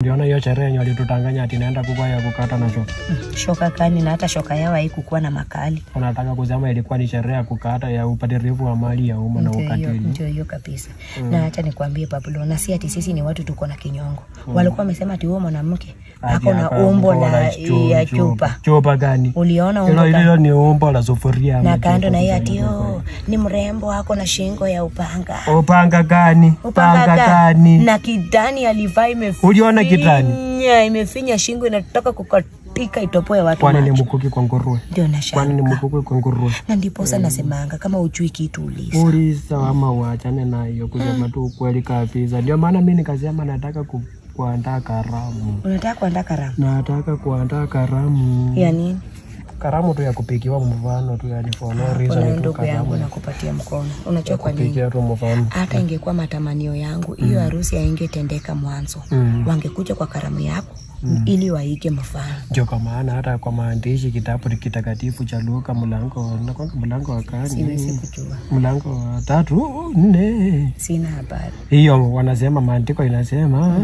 Ndiona hiyo sherehe yenye walitutanganya ati naenda kukua ya kukata na shoka. Shoka kani na hata shoka yao haikuwa na makali. Unataka kusema ilikuwa ni sherehe ya kukata ya upadirifu wa mali ya umma na ukatili. Ndio hiyo kabisa. Na acha nikwambie Pablo, na si ati sisi ni watu tuko na kinyongo. Walikuwa wamesema ati wewe mwanamke ako na umbo la ya chupa. Chupa gani? Uliona umbo gani? Hilo ni umbo la sufuria. Na kando na hiyo ati ni mrembo ako na shingo ya upanga. Upanga gani? Upanga gani? Na kidani alivaa imefinya. Uliona kidani? Imefinya shingo inataka kukatika itopoe watu. Kwani ni mkuki kwa nguruwe? Ndio na shaka. Kwani ni mkuki kwa nguruwe? Na ndipo sasa nasemanga kama ujui kitu uliza. Uliza ama uachane na hiyo kusema tu ukweli kabisa. Ndio maana mimi nikasema nataka kuandaa karamu. Unataka kuandaa karamu? Nataka kuandaa karamu. Ya nini? Karamu tu ya kupikiwa mfano tu, yani for no reason tu karamu na kupatia mkono. Unajua kwa nini? Kupikia tu mfano. Hata ingekuwa matamanio yangu, hiyo harusi haingetendeka mwanzo. Wangekuja kwa karamu yako ili waige mfano. Ndio kwa maana hata kwa maandishi kitabu kitakatifu cha Luka mlango wa kani. Siwezi kujua. Mlango wa 3, 4. Sina habari. Hiyo wanasema maandiko inasema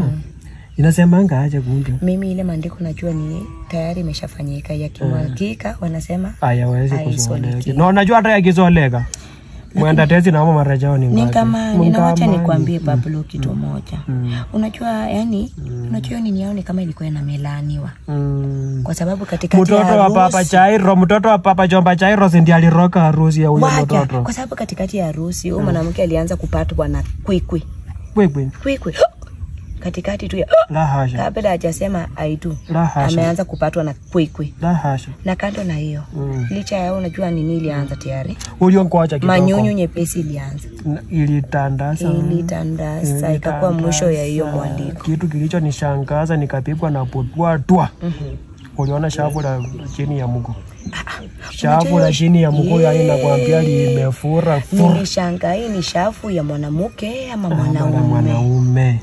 inasemanga aje kunde. Mimi ile maandiko najua ni tayari imeshafanyika, yakimwagika wanasema hayawezi kusoleka. Na unajua hata yakizoleka mwenda tezi na mama marejeo ni ngapi? Ninaacha nikwambie Pablo kitu moja. Unajua yani unajua nini yao ni kama ilikuwa inamelaniwa. Kwa sababu katika mtoto wa Papa Chairo, mtoto wa Papa Jomba Chairo ndiye aliroka harusi ya huyo mtoto. Kwa sababu katikati ya harusi huyo mwanamke alianza kupatwa na kwikwi. Katikati tu ya la hasha. Kabla hajasema aitu ameanza kupatwa na kwikwi. La hasha. Na kando na hiyo licha yao unajua nini ilianza tayari? Uliongoacha kidogo. Manyunyu nyepesi ilianza. Ilitandasa ikakuwa mwisho ya hiyo mwandiko. Kitu kilicho nishangaza nikapigwa na potwa. Uliona shavu la chini ya mguu. Shavu la chini ya mguu yani nakwambia limefura. Nilishangaa hii ni shavu ya mwanamke ama mwanaume.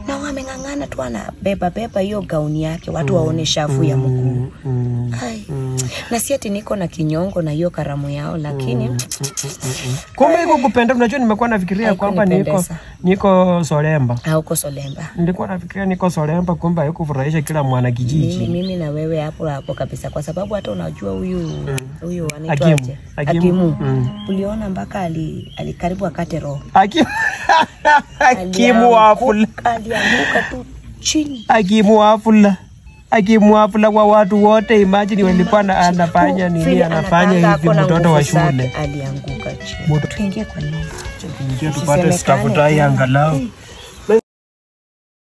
Na wamengangana tu ana beba hiyo gauni yake watu waone shafu ya mguu. Na si ati niko na kinyongo na hiyo karamu yao lakini kumbe iko kupenda. Unajua nimekuwa nafikiria kwamba niko Solemba. Uko Solemba. Nilikuwa nafikiria niko Solemba kumbe haiko furahisha kila mwana kijiji. Mimi na wewe hapo kabisa kwa sababu hata unajua huyu anaitwaje? Hakimu. Uliona mpaka alikaribu akate roho. Hakimu wafula. Alianguka tu chini. Hakimu wafula kwa watu wote. Imagine walikuwa anafanya nini, anafanya hivi mtoto wa shule. Alianguka chini. Tuingie kwa nini? Tuingie tupate stafutai angalau.